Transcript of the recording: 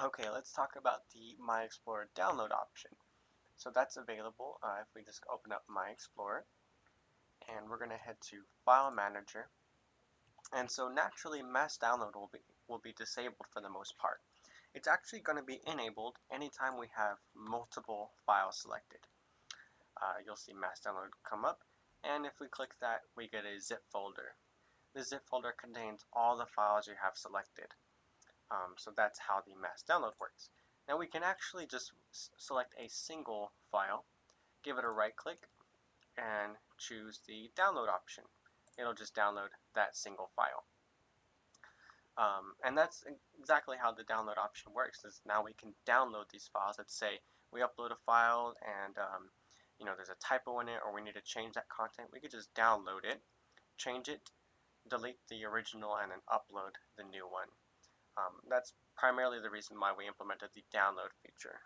Okay, let's talk about the My Explorer download option. So that's available if we just open up My Explorer, and we're going to head to File Manager. And so naturally, mass download will be disabled for the most part. It's actually going to be enabled anytime we have multiple files selected. You'll see mass download come up, and if we click that, we get a zip folder. The zip folder contains all the files you have selected. So that's how the mass download works. Now we can actually just select a single file, give it a right click, and choose the download option. It'll just download that single file. And that's exactly how the download option works. Is now we can download these files. Let's say we upload a file and there's a typo in it, or we need to change that content. We could just download it, change it, delete the original, and then upload the new one. That's primarily the reason why we implemented the download feature.